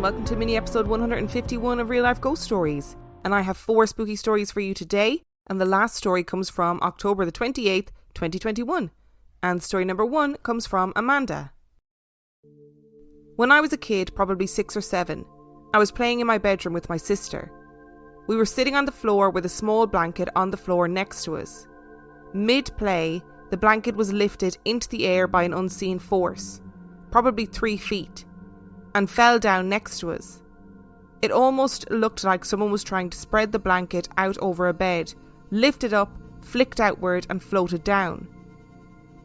welcome to mini episode 151 of Real Life Ghost Stories. And I have 4 spooky stories for you today, and the last story comes from October the 28th, 2021. And story number 1 comes from Amanda. When I was a kid, probably 6 or 7, I was playing in my bedroom with my sister. We were sitting on the floor with a small blanket on the floor next to us. Mid-play, the blanket was lifted into the air by an unseen force, probably 3 feet, and fell down next to us. It almost looked like someone was trying to spread the blanket out over a bed, lift it up, flicked outward and floated down.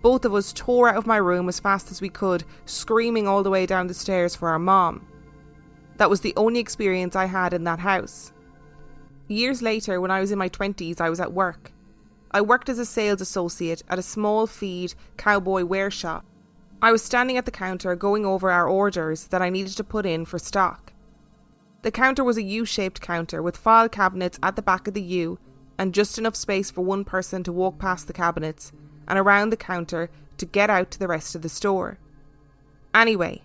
Both of us tore out of my room as fast as we could, screaming all the way down the stairs for our mom. That was the only experience I had in that house. Years later, when I was in my 20s, I was at work. I worked as a sales associate at a small feed cowboy wear shop. I was standing at the counter going over our orders that I needed to put in for stock. The counter was a U-shaped counter with file cabinets at the back of the U and just enough space for one person to walk past the cabinets and around the counter to get out to the rest of the store. Anyway,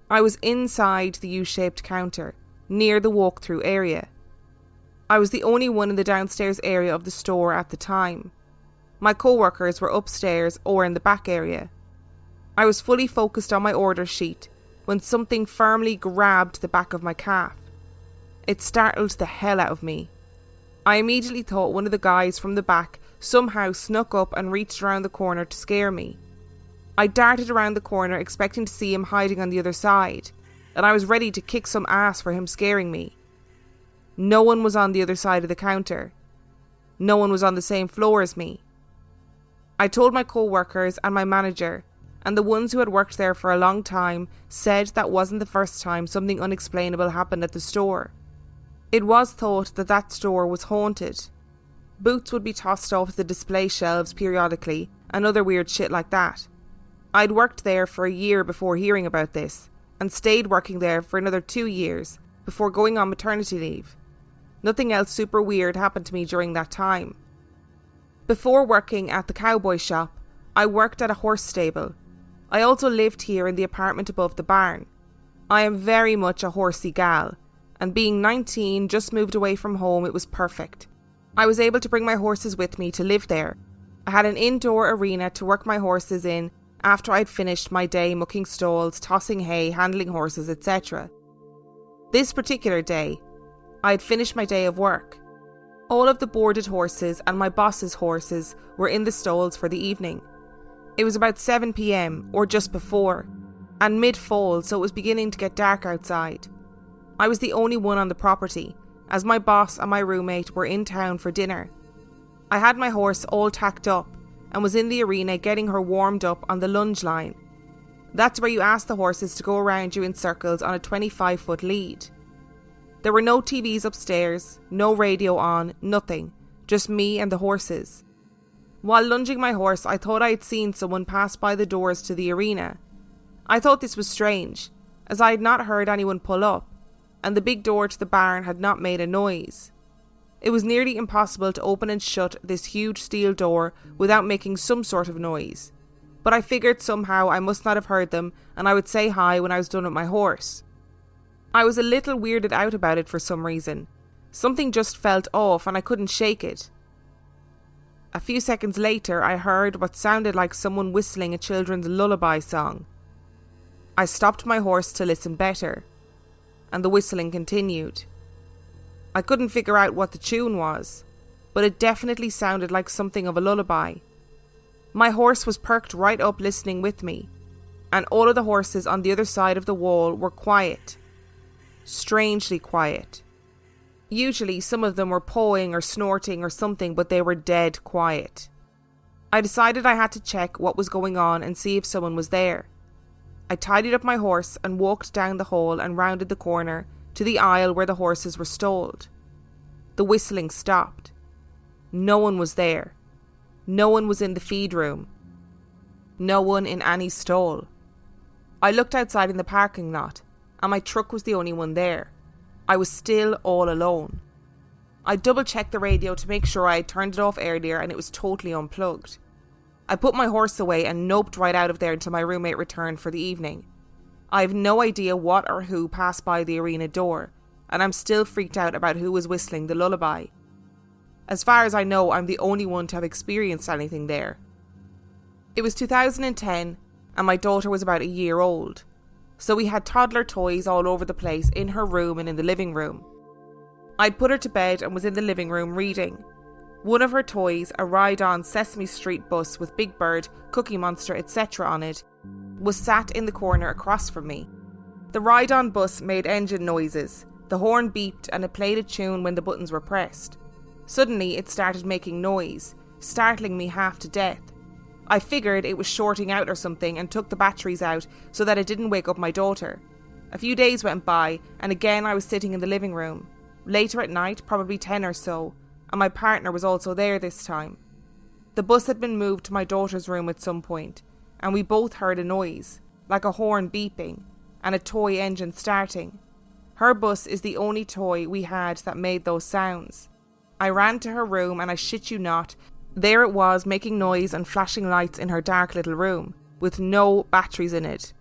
I was inside the U-shaped counter, near the walk-through area. I was the only one in the downstairs area of the store at the time. My co-workers were upstairs or in the back area. I was fully focused on my order sheet when something firmly grabbed the back of my calf. It startled the hell out of me. I immediately thought one of the guys from the back somehow snuck up and reached around the corner to scare me. I darted around the corner expecting to see him hiding on the other side, and I was ready to kick some ass for him scaring me. No one was on the other side of the counter. No one was on the same floor as me. I told my co-workers and my manager, and the ones who had worked there for a long time said that wasn't the first time something unexplainable happened at the store. It was thought that that store was haunted. Boots would be tossed off the display shelves periodically and other weird shit like that. I'd worked there for a year before hearing about this, and stayed working there for another 2 years before going on maternity leave. Nothing else super weird happened to me during that time. Before working at the cowboy shop, I worked at a horse stable. I also lived here in the apartment above the barn. I am very much a horsey gal, and being 19, just moved away from home, it was perfect. I was able to bring my horses with me to live there. I had an indoor arena to work my horses in after I'd finished my day mucking stalls, tossing hay, handling horses, etc. This particular day, I had finished my day of work. All of the boarded horses and my boss's horses were in the stalls for the evening. It was about 7 p.m, or just before, and mid-fall, so it was beginning to get dark outside. I was the only one on the property, as my boss and my roommate were in town for dinner. I had my horse all tacked up, and was in the arena getting her warmed up on the lunge line. That's where you ask the horses to go around you in circles on a 25-foot lead. There were no TVs upstairs, no radio on, nothing, just me and the horses. While lunging my horse, I thought I had seen someone pass by the doors to the arena. I thought this was strange, as I had not heard anyone pull up, and the big door to the barn had not made a noise. It was nearly impossible to open and shut this huge steel door without making some sort of noise, but I figured somehow I must not have heard them and I would say hi when I was done with my horse. I was a little weirded out about it for some reason. Something just felt off and I couldn't shake it. A few seconds later, I heard what sounded like someone whistling a children's lullaby song. I stopped my horse to listen better, and the whistling continued. I couldn't figure out what the tune was, but it definitely sounded like something of a lullaby. My horse was perked right up listening with me, and all of the horses on the other side of the wall were quiet. Strangely quiet. Usually some of them were pawing or snorting or something, but they were dead quiet. I decided I had to check what was going on and see if someone was there. I tidied up my horse and walked down the hall and rounded the corner to the aisle where the horses were stalled. The whistling stopped. No one was there. No one was in the feed room. No one in any stall. I looked outside in the parking lot, and my truck was the only one there. I was still all alone. I double-checked the radio to make sure I had turned it off earlier and it was totally unplugged. I put my horse away and noped right out of there until my roommate returned for the evening. I have no idea what or who passed by the arena door, and I'm still freaked out about who was whistling the lullaby. As far as I know, I'm the only one to have experienced anything there. It was 2010, and my daughter was about a year old, so we had toddler toys all over the place in her room and in the living room. I'd put her to bed and was in the living room reading. One of her toys, a ride-on Sesame Street bus with Big Bird, Cookie Monster, etc. on it, was sat in the corner across from me. The ride-on bus made engine noises, the horn beeped and it played a tune when the buttons were pressed. Suddenly it started making noise, startling me half to death. I figured it was shorting out or something and took the batteries out so that it didn't wake up my daughter. A few days went by and again I was sitting in the living room. Later at night, probably 10 or so, and my partner was also there this time. The bus had been moved to my daughter's room at some point, and we both heard a noise, like a horn beeping, and a toy engine starting. Her bus is the only toy we had that made those sounds. I ran to her room and I shit you not, there it was making noise and flashing lights in her dark little room, with no batteries in it.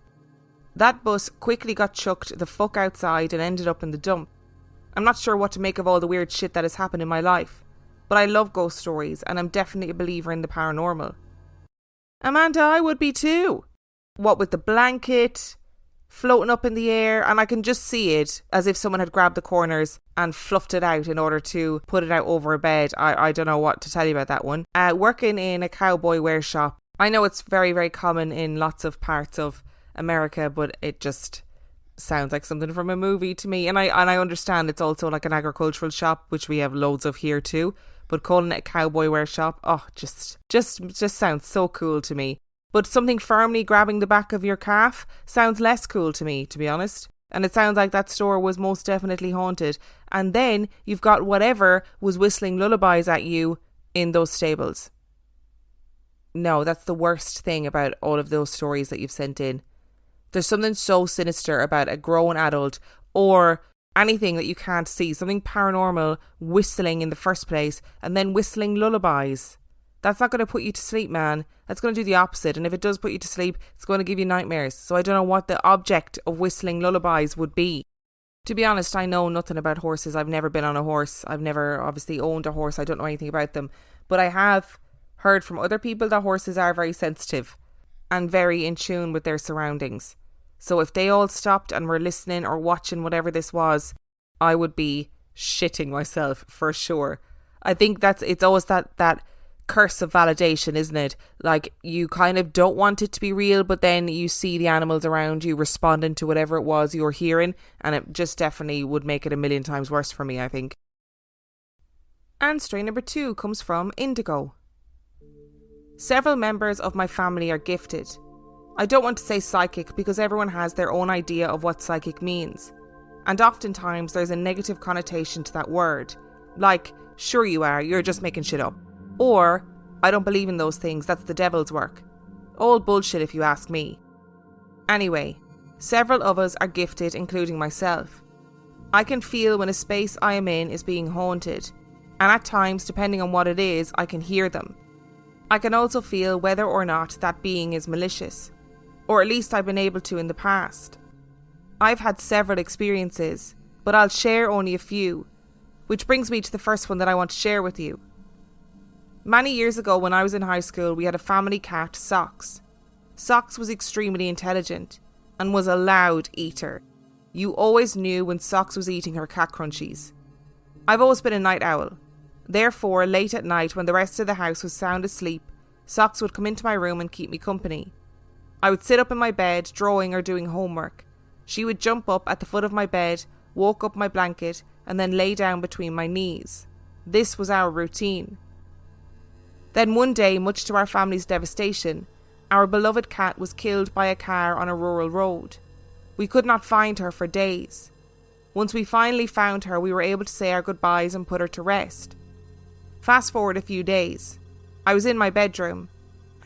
That bus quickly got chucked the fuck outside and ended up in the dump. I'm not sure what to make of all the weird shit that has happened in my life, but I love ghost stories and I'm definitely a believer in the paranormal. Amanda, I would be too. What with the blanket floating up in the air, and I can just see it as if someone had grabbed the corners and fluffed it out in order to put it out over a bed. I don't know what to tell you about that one. Working in a cowboy wear shop, I know it's very, very common in lots of parts of America, but it just sounds like something from a movie to me. And I understand it's also like an agricultural shop, which we have loads of here too. But calling it a cowboy wear shop, just sounds so cool to me. But something firmly grabbing the back of your calf sounds less cool to me, to be honest. And it sounds like that store was most definitely haunted. And then you've got whatever was whistling lullabies at you in those stables. No, that's the worst thing about all of those stories that you've sent in. There's something so sinister about a grown adult or anything that you can't see, something paranormal whistling in the first place and then whistling lullabies. That's not going to put you to sleep, man. That's going to do the opposite. And if it does put you to sleep, it's going to give you nightmares. So I don't know what the object of whistling lullabies would be. To be honest, I know nothing about horses. I've never been on a horse. I've never obviously owned a horse. I don't know anything about them. But I have heard from other people that horses are very sensitive and very in tune with their surroundings. So if they all stopped and were listening or watching whatever this was, I would be shitting myself for sure. I think it's always that curse of validation, isn't it? Like, you kind of don't want it to be real, but then you see the animals around you responding to whatever it was you're hearing, and it just definitely would make it a million times worse for me, I think. And story number 2 comes from Indigo. Several members of my family are gifted. I don't want to say psychic because everyone has their own idea of what psychic means, and oftentimes there's a negative connotation to that word, like, sure you are, you're just making shit up. Or, I don't believe in those things, that's the devil's work. All bullshit if you ask me. Anyway, several of us are gifted, including myself. I can feel when a space I am in is being haunted, and at times, depending on what it is, I can hear them. I can also feel whether or not that being is malicious, or at least I've been able to in the past. I've had several experiences, but I'll share only a few, which brings me to the first one that I want to share with you. Many years ago when I was in high school, we had a family cat, Socks. Socks was extremely intelligent and was a loud eater. You always knew when Socks was eating her cat crunchies. I've always been a night owl. Therefore, late at night when the rest of the house was sound asleep, Socks would come into my room and keep me company. I would sit up in my bed, drawing or doing homework. She would jump up at the foot of my bed, walk up my blanket, and then lay down between my knees. This was our routine. Then one day, much to our family's devastation, our beloved cat was killed by a car on a rural road. We could not find her for days. Once we finally found her, we were able to say our goodbyes and put her to rest. Fast forward a few days. I was in my bedroom,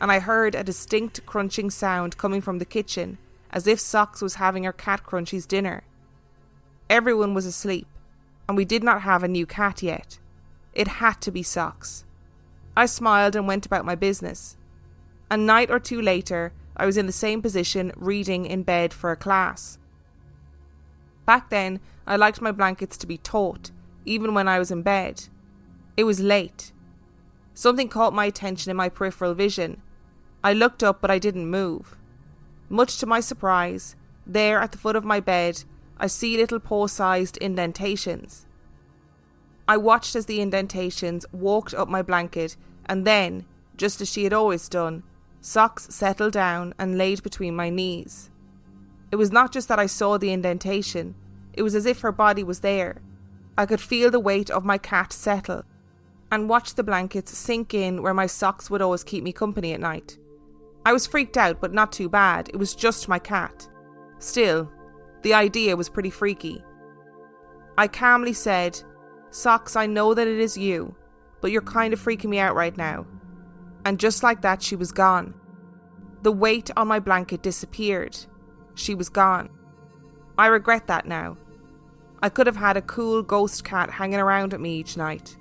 and I heard a distinct crunching sound coming from the kitchen, as if Socks was having her cat crunchies dinner. Everyone was asleep, and we did not have a new cat yet. It had to be Socks. I smiled and went about my business. A night or two later, I was in the same position, reading in bed for a class. Back then, I liked my blankets to be taut, even when I was in bed. It was late. Something caught my attention in my peripheral vision. I looked up, but I didn't move. Much to my surprise, there at the foot of my bed, I see little paw-sized indentations. I watched as the indentations walked up my blanket, and then, just as she had always done, Socks settled down and laid between my knees. It was not just that I saw the indentation, it was as if her body was there. I could feel the weight of my cat settle, and watch the blankets sink in where my Socks would always keep me company at night. I was freaked out, but not too bad. It was just my cat. Still, the idea was pretty freaky. I calmly said, "Socks, I know that it is you, but you're kind of freaking me out right now." And just like that, she was gone. The weight on my blanket disappeared. She was gone. I regret that now. I could have had a cool ghost cat hanging around with me each night.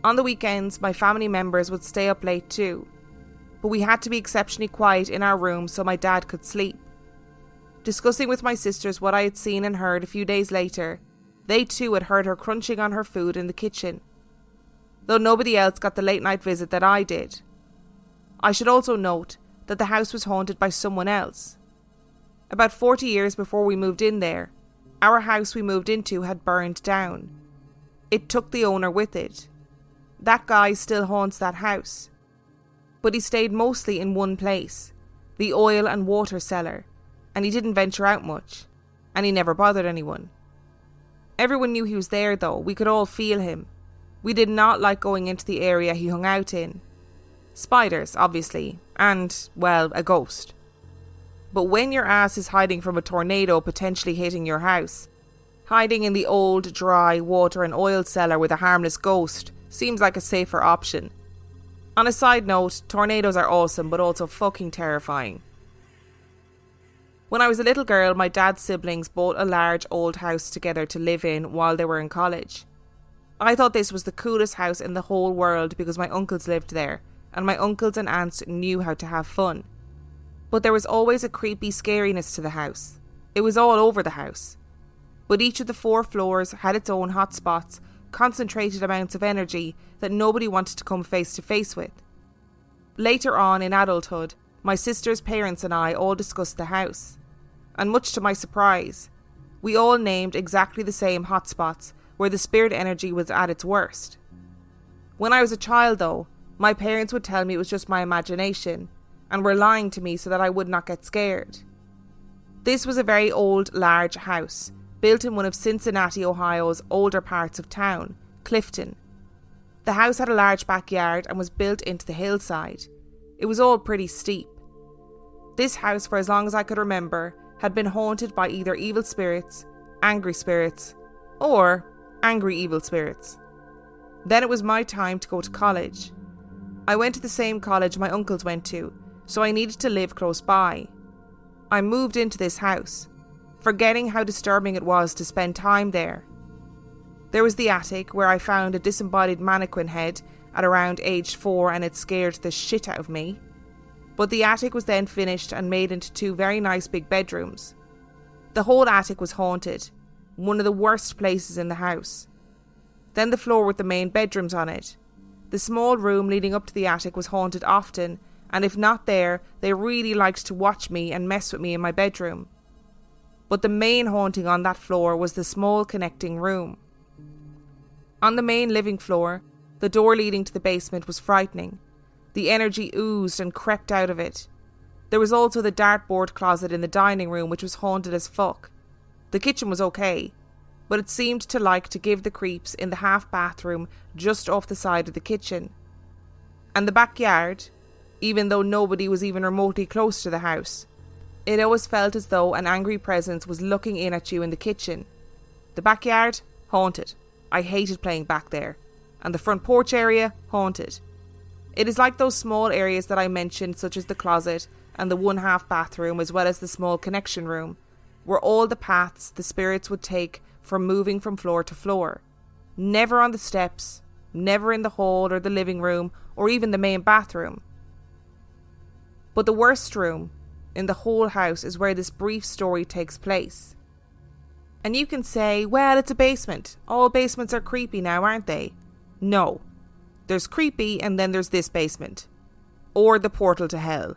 On the weekends, my family members would stay up late too, but we had to be exceptionally quiet in our room so my dad could sleep. Discussing with my sisters what I had seen and heard a few days later, they too had heard her crunching on her food in the kitchen, though nobody else got the late night visit that I did. I should also note that the house was haunted by someone else. About 40 years before we moved in there, our house we moved into had burned down. It took the owner with it. That guy still haunts that house. But he stayed mostly in one place, the oil and water cellar, and he didn't venture out much, and he never bothered anyone. Everyone knew he was there though, we could all feel him. We did not like going into the area he hung out in. Spiders, obviously, and, well, a ghost. But when your ass is hiding from a tornado potentially hitting your house, hiding in the old, dry water and oil cellar with a harmless ghost seems like a safer option. On a side note, tornadoes are awesome but also fucking terrifying. When I was a little girl, my dad's siblings bought a large old house together to live in while they were in college. I thought this was the coolest house in the whole world because my uncles lived there, and my uncles and aunts knew how to have fun. But there was always a creepy scariness to the house. It was all over the house. But each of the 4 floors had its own hot spots, concentrated amounts of energy that nobody wanted to come face to face with. Later on in adulthood, my sister's parents and I all discussed the house. And much to my surprise, we all named exactly the same hotspots where the spirit energy was at its worst. When I was a child though, my parents would tell me it was just my imagination, and were lying to me so that I would not get scared. This was a very old, large house, built in one of Cincinnati, Ohio's older parts of town, Clifton. The house had a large backyard and was built into the hillside. It was all pretty steep. This house, for as long as I could remember, had been haunted by either evil spirits, angry spirits, or angry evil spirits. Then it was my time to go to college. I went to the same college my uncles went to, so I needed to live close by. I moved into this house, forgetting how disturbing it was to spend time there. There was the attic, where I found a disembodied mannequin head at around age 4 and it scared the shit out of me. But the attic was then finished and made into 2 very nice big bedrooms. The whole attic was haunted, one of the worst places in the house. Then the floor with the main bedrooms on it. The small room leading up to the attic was haunted often, and if not there, they really liked to watch me and mess with me in my bedroom. But the main haunting on that floor was the small connecting room. On the main living floor, the door leading to the basement was frightening. The energy oozed and crept out of it. There was also the dartboard closet in the dining room, which was haunted as fuck. The kitchen was okay, but it seemed to like to give the creeps in the half bathroom just off the side of the kitchen. And the backyard, even though nobody was even remotely close to the house, it always felt as though an angry presence was looking in at you in the kitchen. The backyard, haunted. I hated playing back there. And the front porch area, haunted. It is like those small areas that I mentioned, such as the closet and the 1/2 bathroom, as well as the small connection room, were all the paths the spirits would take from moving from floor to floor. Never on the steps, never in the hall or the living room, or even the main bathroom. But the worst room in the whole house is where this brief story takes place. And you can say, well, it's a basement. All basements are creepy now, aren't they? No. There's creepy and then there's this basement. Or the portal to hell.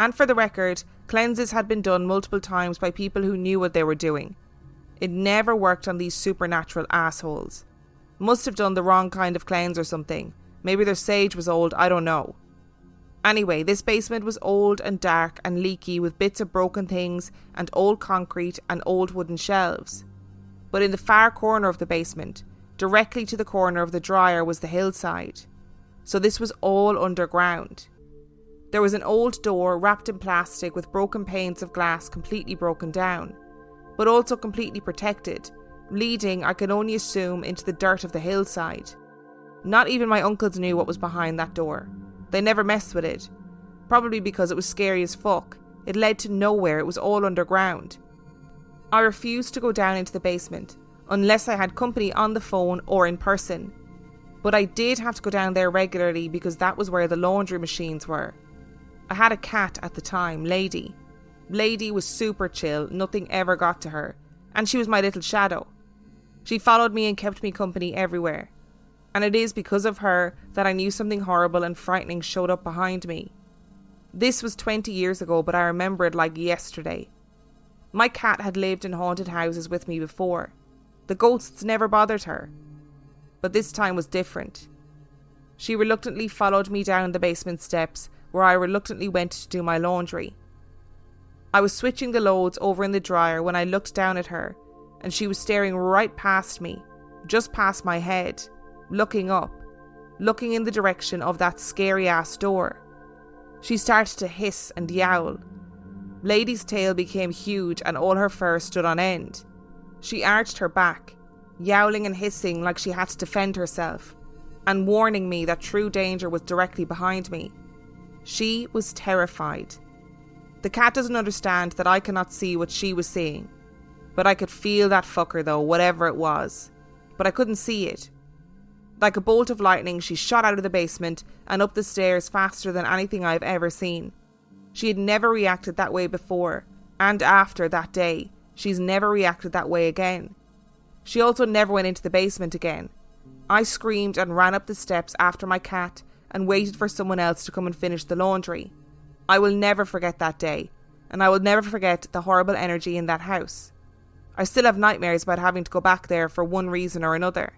And for the record, cleanses had been done multiple times by people who knew what they were doing. It never worked on these supernatural assholes. Must have done the wrong kind of cleanse or something. Maybe their sage was old, I don't know. Anyway, this basement was old and dark and leaky with bits of broken things and old concrete and old wooden shelves. But in the far corner of the basement, directly to the corner of the dryer, was the hillside. So this was all underground. There was an old door wrapped in plastic with broken panes of glass completely broken down, but also completely protected, leading, I can only assume, into the dirt of the hillside. Not even my uncles knew what was behind that door. They never messed with it. Probably because it was scary as fuck. It led to nowhere, it was all underground. I refused to go down into the basement, unless I had company on the phone or in person. But I did have to go down there regularly because that was where the laundry machines were. I had a cat at the time, Lady. Lady was super chill, nothing ever got to her, and she was my little shadow. She followed me and kept me company everywhere. And it is because of her that I knew something horrible and frightening showed up behind me. This was 20 years ago, but I remember it like yesterday. My cat had lived in haunted houses with me before. The ghosts never bothered her. But this time was different. She reluctantly followed me down the basement steps, where I reluctantly went to do my laundry. I was switching the loads over in the dryer when I looked down at her, and she was staring right past me, just past my head, looking up, looking in the direction of that scary-ass door. She started to hiss and yowl. Lady's tail became huge and all her fur stood on end. She arched her back, yowling and hissing like she had to defend herself, and warning me that true danger was directly behind me. She was terrified. The cat doesn't understand that I cannot see what she was seeing, but I could feel that fucker though, whatever it was. But I couldn't see it. Like a bolt of lightning, she shot out of the basement and up the stairs faster than anything I've ever seen. She had never reacted that way before, and after that day, she's never reacted that way again. She also never went into the basement again. I screamed and ran up the steps after my cat and waited for someone else to come and finish the laundry. I will never forget that day, and I will never forget the horrible energy in that house. I still have nightmares about having to go back there for one reason or another.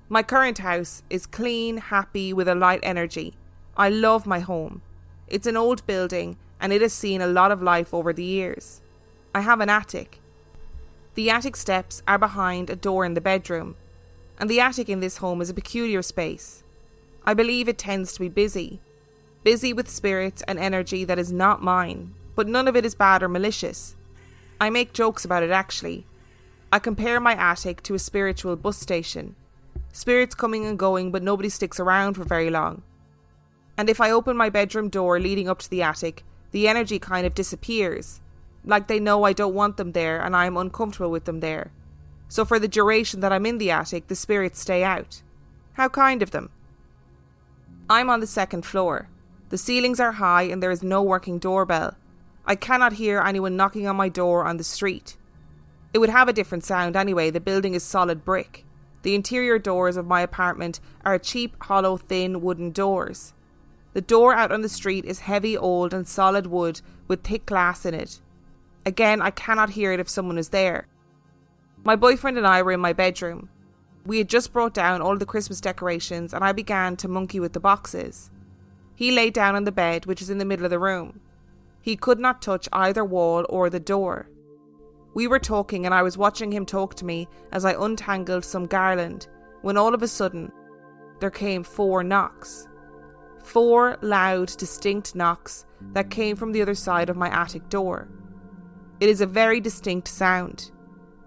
My current house is clean, happy, with a light energy. I love my home. It's an old building and it has seen a lot of life over the years. I have an attic. The attic steps are behind a door in the bedroom, and the attic in this home is a peculiar space. I believe it tends to be busy with spirits and energy that is not mine, but none of it is bad or malicious. I make jokes about it actually. I compare my attic to a spiritual bus station. Spirits coming and going, but nobody sticks around for very long. And if I open my bedroom door leading up to the attic, the energy kind of disappears. Like they know I don't want them there and I am uncomfortable with them there. So for the duration that I'm in the attic, the spirits stay out. How kind of them. I'm on the second floor. The ceilings are high and there is no working doorbell. I cannot hear anyone knocking on my door on the street. It would have a different sound anyway, the building is solid brick. The interior doors of my apartment are cheap, hollow, thin wooden doors. The door out on the street is heavy, old and solid wood with thick glass in it. Again, I cannot hear it if someone is there. My boyfriend and I were in my bedroom. We had just brought down all the Christmas decorations and I began to monkey with the boxes. He lay down on the bed, which is in the middle of the room. He could not touch either wall or the door. We were talking and I was watching him talk to me as I untangled some garland, when all of a sudden, there came 4 knocks. 4 loud, distinct knocks that came from the other side of my attic door. It is a very distinct sound.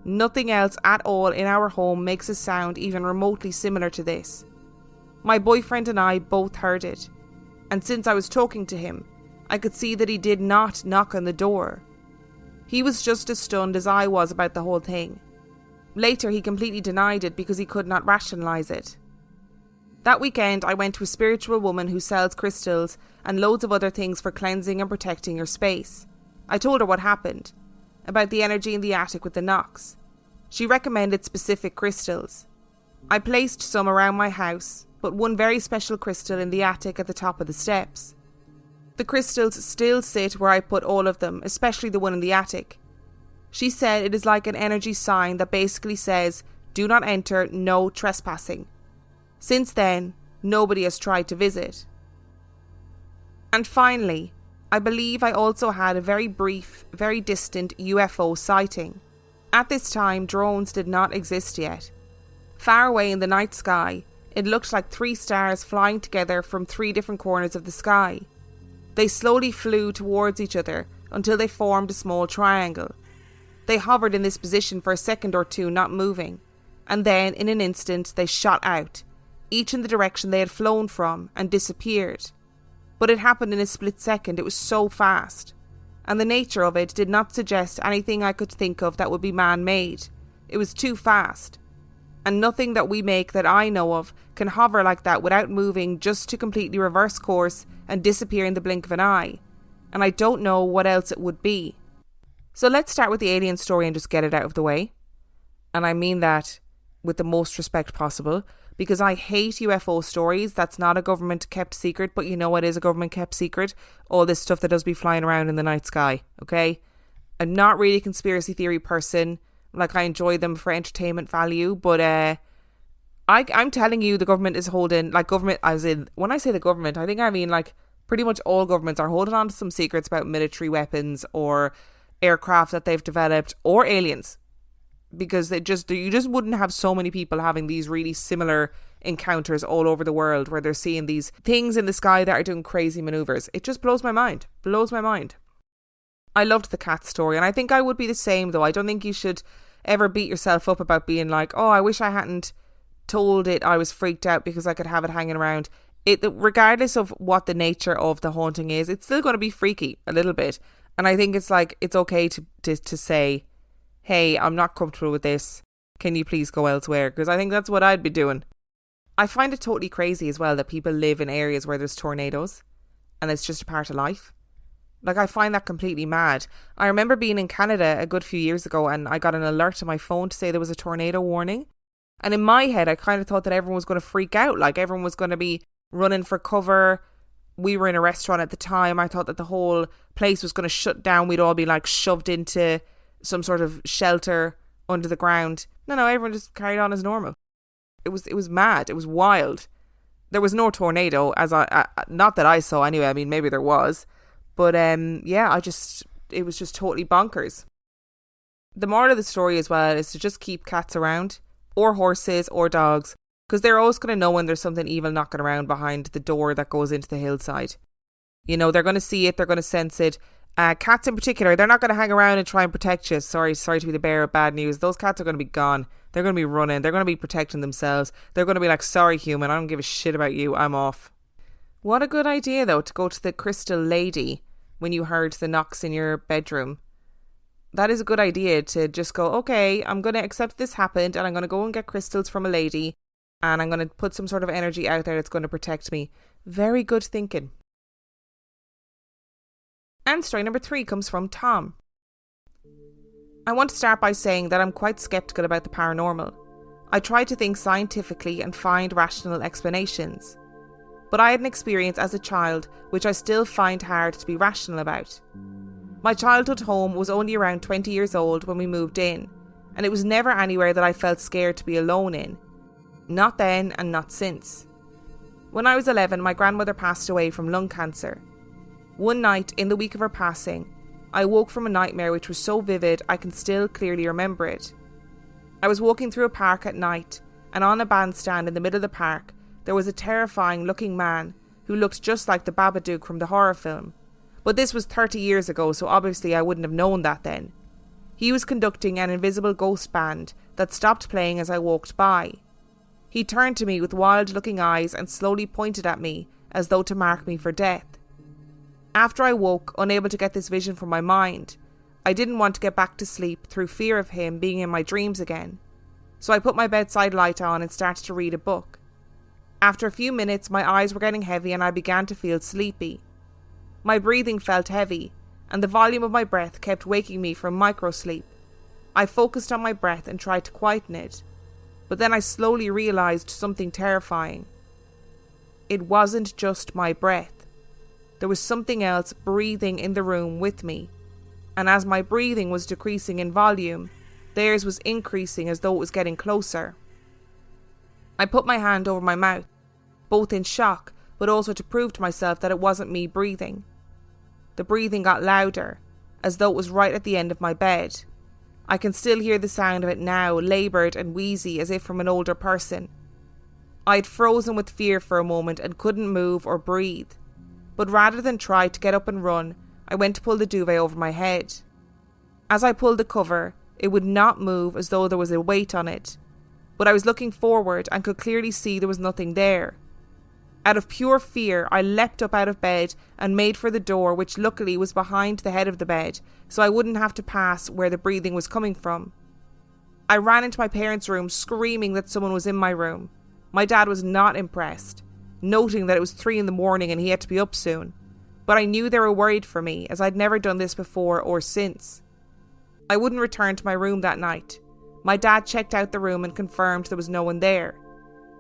Nothing else at all in our home makes a sound even remotely similar to this. My boyfriend and I both heard it, and since I was talking to him, I could see that he did not knock on the door. He was just as stunned as I was about the whole thing. Later he completely denied it because he could not rationalise it. That weekend, I went to a spiritual woman who sells crystals and loads of other things for cleansing and protecting your space. I told her what happened, about the energy in the attic with the knocks. She recommended specific crystals. I placed some around my house, but one very special crystal in the attic at the top of the steps. The crystals still sit where I put all of them, especially the one in the attic. She said it is like an energy sign that basically says, "Do not enter, no trespassing." Since then, nobody has tried to visit. And finally, I believe I also had a very brief, very distant UFO sighting. At this time, drones did not exist yet. Far away in the night sky, it looked like 3 stars flying together from 3 different corners of the sky. They slowly flew towards each other until they formed a small triangle. They hovered in this position for a second or two, not moving, and then in an instant they shot out, each in the direction they had flown from, and disappeared. But it happened in a split second. It was so fast. And the nature of it did not suggest anything I could think of that would be man-made. It was too fast. And nothing that we make that I know of can hover like that without moving, just to completely reverse course and disappear in the blink of an eye. And I don't know what else it would be. So let's start with the alien story and just get it out of the way. And I mean that with the most respect possible, because I hate UFO stories. That's not a government kept secret, but you know what is a government kept secret? All this stuff that does be flying around in the night sky, okay? I'm not really a conspiracy theory person. Like, I enjoy them for entertainment value, but I'm telling you, the government is holding, like, government as in, when I say the government, I think I mean like pretty much all governments are holding on to some secrets about military weapons or aircraft that they've developed or aliens. Because you just wouldn't have so many people having these really similar encounters all over the world where they're seeing these things in the sky that are doing crazy maneuvers. It just blows my mind. Blows my mind. I loved the cat story, and I think I would be the same, though. I don't think you should ever beat yourself up about being like, oh, I wish I hadn't told it I was freaked out because I could have it hanging around. Regardless of what the nature of the haunting is, it's still going to be freaky a little bit. And I think it's like, it's okay to say, hey, I'm not comfortable with this. Can you please go elsewhere? Because I think that's what I'd be doing. I find it totally crazy as well that people live in areas where there's tornadoes and it's just a part of life. Like, I find that completely mad. I remember being in Canada a good few years ago and I got an alert on my phone to say there was a tornado warning. And in my head, I kind of thought that everyone was going to freak out. Like, everyone was going to be running for cover. We were in a restaurant at the time. I thought that the whole place was going to shut down. We'd all be like shoved into some sort of shelter under the ground. No, everyone just carried on as normal. It was mad. It was wild. There was no tornado, as not that I saw anyway. I mean, maybe there was, but yeah, it was just totally bonkers. The moral of the story as well is to just keep cats around, or horses, or dogs, because they're always going to know when there's something evil knocking around behind the door that goes into the hillside. You know, they're going to see it, they're going to sense it. Cats in particular, they're not going to hang around and try and protect you. Sorry to be the bearer of bad news. Those cats are going to be gone. They're going to be running. They're going to be protecting themselves. They're going to be like, sorry human, I don't give a shit about you. I'm off. What a good idea though, to go to the crystal lady when you heard the knocks in your bedroom. That is a good idea, to just go, okay, I'm going to accept this happened and I'm going to go and get crystals from a lady and I'm going to put some sort of energy out there that's going to protect me. Very good thinking. And story number 3 comes from Tom. I want to start by saying that I'm quite sceptical about the paranormal. I try to think scientifically and find rational explanations. But I had an experience as a child which I still find hard to be rational about. My childhood home was only around 20 years old when we moved in, and it was never anywhere that I felt scared to be alone in. Not then and not since. When I was 11, my grandmother passed away from lung cancer. One night, in the week of her passing, I woke from a nightmare which was so vivid I can still clearly remember it. I was walking through a park at night, and on a bandstand in the middle of the park, there was a terrifying looking man who looked just like the Babadook from the horror film. But this was 30 years ago, so obviously I wouldn't have known that then. He was conducting an invisible ghost band that stopped playing as I walked by. He turned to me with wild looking eyes and slowly pointed at me as though to mark me for death. After I woke, unable to get this vision from my mind, I didn't want to get back to sleep through fear of him being in my dreams again. So I put my bedside light on and started to read a book. After a few minutes, my eyes were getting heavy and I began to feel sleepy. My breathing felt heavy, and the volume of my breath kept waking me from microsleep. I focused on my breath and tried to quieten it, but then I slowly realised something terrifying. It wasn't just my breath. There was something else breathing in the room with me, and as my breathing was decreasing in volume, theirs was increasing as though it was getting closer. I put my hand over my mouth, both in shock, but also to prove to myself that it wasn't me breathing. The breathing got louder, as though it was right at the end of my bed. I can still hear the sound of it now, laboured and wheezy as if from an older person. I had frozen with fear for a moment and couldn't move or breathe, but rather than try to get up and run, I went to pull the duvet over my head. As I pulled the cover, it would not move as though there was a weight on it, but I was looking forward and could clearly see there was nothing there. Out of pure fear, I leapt up out of bed and made for the door, which luckily was behind the head of the bed, so I wouldn't have to pass where the breathing was coming from. I ran into my parents' room screaming that someone was in my room. My dad was not impressed, noting that it was 3 a.m. and he had to be up soon, but I knew they were worried for me as I'd never done this before or since. I wouldn't return to my room that night. My dad checked out the room and confirmed there was no one there.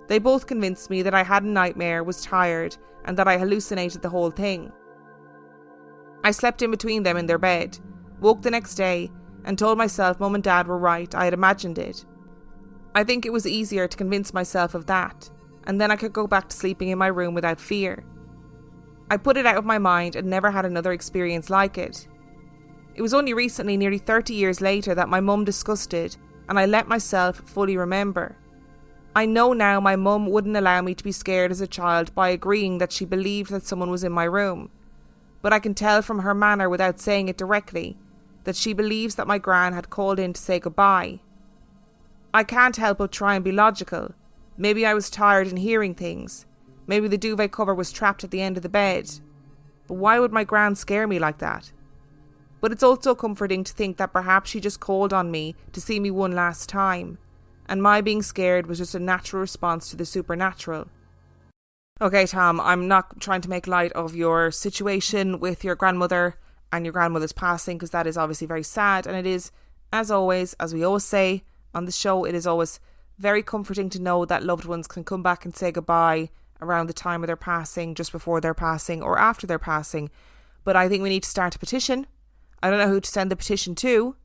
They both convinced me that I had a nightmare, was tired, and that I hallucinated the whole thing. I slept in between them in their bed, woke the next day, and told myself Mum and Dad were right, I had imagined it. I think it was easier to convince myself of that, and then I could go back to sleeping in my room without fear. I put it out of my mind and never had another experience like it. It was only recently, nearly 30 years later, that my mum discussed it, and I let myself fully remember. I know now my mum wouldn't allow me to be scared as a child by agreeing that she believed that someone was in my room, but I can tell from her manner without saying it directly that she believes that my gran had called in to say goodbye. I can't help but try and be logical. Maybe I was tired and hearing things. Maybe the duvet cover was trapped at the end of the bed. But why would my gran scare me like that? But it's also comforting to think that perhaps she just called on me to see me one last time, and my being scared was just a natural response to the supernatural. Okay, Tom, I'm not trying to make light of your situation with your grandmother and your grandmother's passing, because that is obviously very sad, and it is, as always, as we always say on the show, it is always very comforting to know that loved ones can come back and say goodbye around the time of their passing, just before their passing, or after their passing. But I think we need to start a petition. I don't know who to send the petition to.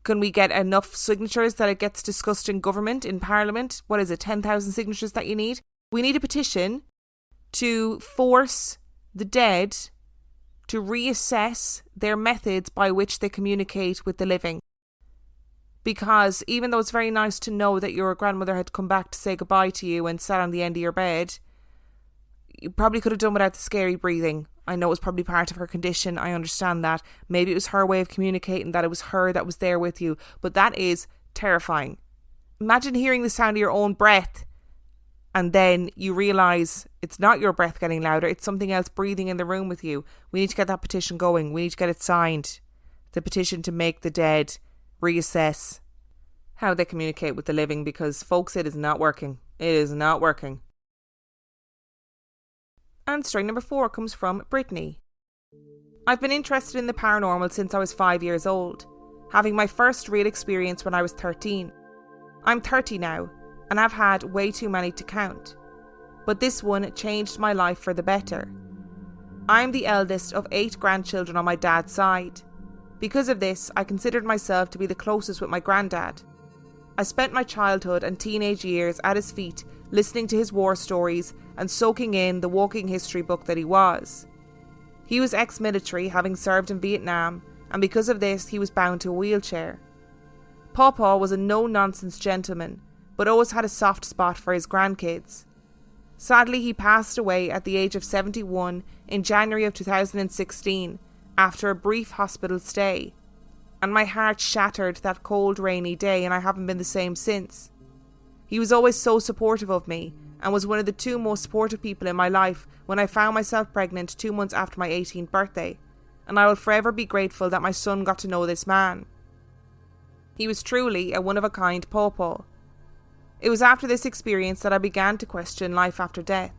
Can we get enough signatures that it gets discussed in government, in Parliament? What is it, 10,000 signatures that you need? We need a petition to force the dead to reassess their methods by which they communicate with the living. Because even though it's very nice to know that your grandmother had come back to say goodbye to you and sat on the end of your bed, you probably could have done without the scary breathing. I know it was probably part of her condition. I understand that. Maybe it was her way of communicating that it was her that was there with you. But that is terrifying. Imagine hearing the sound of your own breath and then you realise it's not your breath getting louder. It's something else breathing in the room with you. We need to get that petition going. We need to get it signed. The petition to make the dead reassess how they communicate with the living, because folks, it is not working. It is not working. And story number 4 comes from Brittany. I've been interested in the paranormal since I was 5 years old, having my first real experience when I was 13. I'm 30 now, and I've had way too many to count. But this one changed my life for the better. I'm the eldest of 8 grandchildren on my dad's side. Because of this, I considered myself to be the closest with my granddad. I spent my childhood and teenage years at his feet, listening to his war stories and soaking in the walking history book that he was. He was ex-military, having served in Vietnam, and because of this he was bound to a wheelchair. Pawpaw was a no-nonsense gentleman, but always had a soft spot for his grandkids. Sadly, he passed away at the age of 71 in January of 2016 after a brief hospital stay, and my heart shattered that cold rainy day, and I haven't been the same since. He was always so supportive of me and was one of the 2 most supportive people in my life when I found myself pregnant 2 months after my 18th birthday, and I will forever be grateful that my son got to know this man. He was truly a one-of-a-kind pawpaw. It was after this experience that I began to question life after death.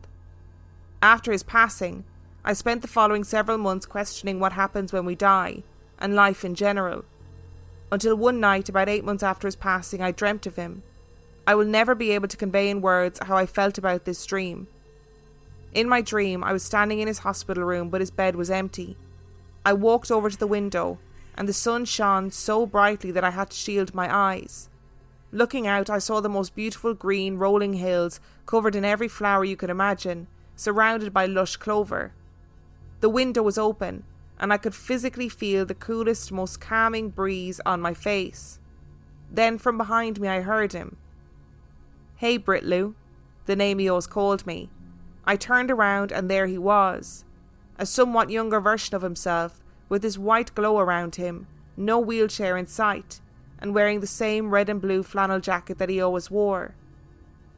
After his passing, I spent the following several months questioning what happens when we die, and life in general. Until one night, about 8 months after his passing, I dreamt of him. I will never be able to convey in words how I felt about this dream. In my dream, I was standing in his hospital room, but his bed was empty. I walked over to the window, and the sun shone so brightly that I had to shield my eyes. Looking out, I saw the most beautiful green rolling hills, covered in every flower you could imagine, surrounded by lush clover. The window was open, and I could physically feel the coolest, most calming breeze on my face. Then from behind me I heard him. "Hey Britloo," the name he always called me. I turned around and there he was. A somewhat younger version of himself, with his white glow around him, no wheelchair in sight, and wearing the same red and blue flannel jacket that he always wore.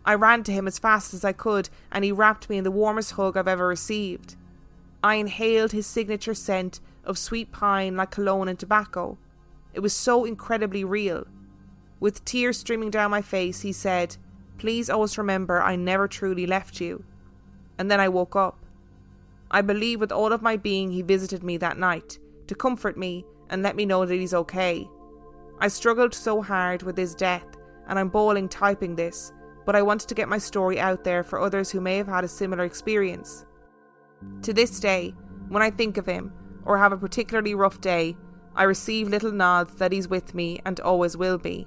I ran to him as fast as I could, and he wrapped me in the warmest hug I've ever received. I inhaled his signature scent of sweet pine like cologne and tobacco. It was so incredibly real. With tears streaming down my face, he said, "Please always remember I never truly left you." And then I woke up. I believe with all of my being he visited me that night, to comfort me and let me know that he's okay. I struggled so hard with his death, and I'm bawling typing this, but I wanted to get my story out there for others who may have had a similar experience. To this day, when I think of him, or have a particularly rough day, I receive little nods that he's with me and always will be.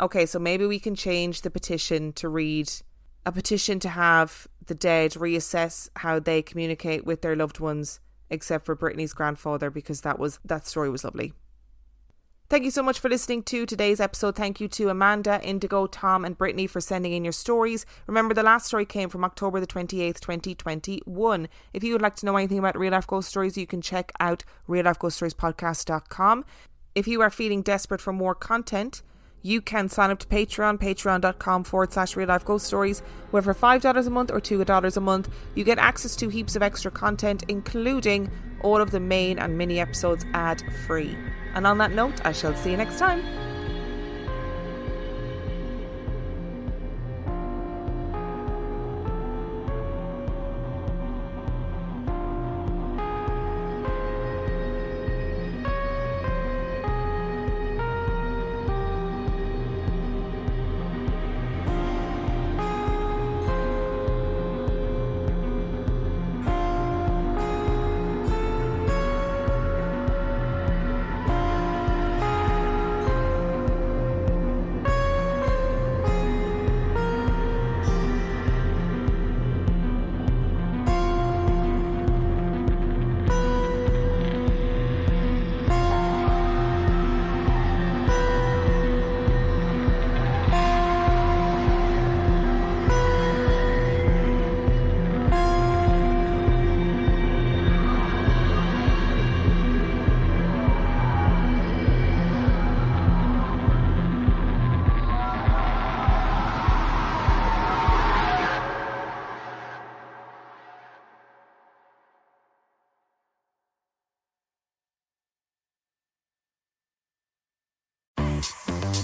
Okay, so maybe we can change the petition to read a petition to have the dead reassess how they communicate with their loved ones, except for Brittany's grandfather, because that story was lovely. Thank you so much for listening to today's episode. Thank you to Amanda, Indigo, Tom and Brittany for sending in your stories. Remember, the last story came from October the 28th, 2021. If you would like to know anything about Real Life Ghost Stories, you can check out reallifeghoststoriespodcast.com. If you are feeling desperate for more content, you can sign up to Patreon, patreon.com/Real Life Ghost Stories, where for $5 a month or $2 a month, you get access to heaps of extra content, including all of the main and mini episodes ad-free. And on that note, I shall see you next time.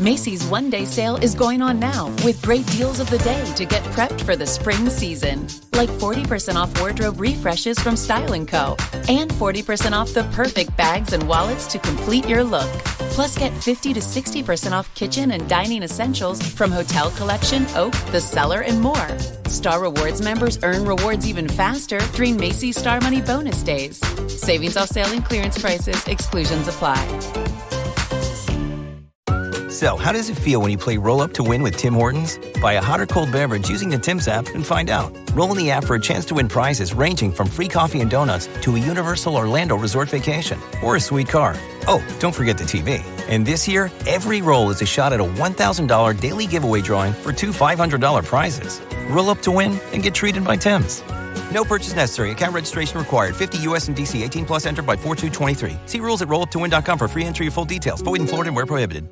Macy's one-day sale is going on now with great deals of the day to get prepped for the spring season. Like 40% off wardrobe refreshes from Style & Co. and 40% off the perfect bags and wallets to complete your look. Plus get 50 to 60% off kitchen and dining essentials from Hotel Collection, Oak, The Cellar, and more. Star Rewards members earn rewards even faster during Macy's Star Money bonus days. Savings off sale and clearance prices. Exclusions apply. So, how does it feel when you play Roll Up to Win with Tim Hortons? Buy a hot or cold beverage using the Tim's app and find out. Roll in the app for a chance to win prizes ranging from free coffee and donuts to a Universal Orlando resort vacation or a sweet car. Oh, don't forget the TV. And this year, every roll is a shot at a $1,000 daily giveaway drawing for two $500 prizes. Roll up to win and get treated by Tim's. No purchase necessary. Account registration required. 50 U.S. and D.C. 18 plus entered by 4/2/23. See rules at rolluptowin.com for free entry and full details. Void in Florida and where prohibited.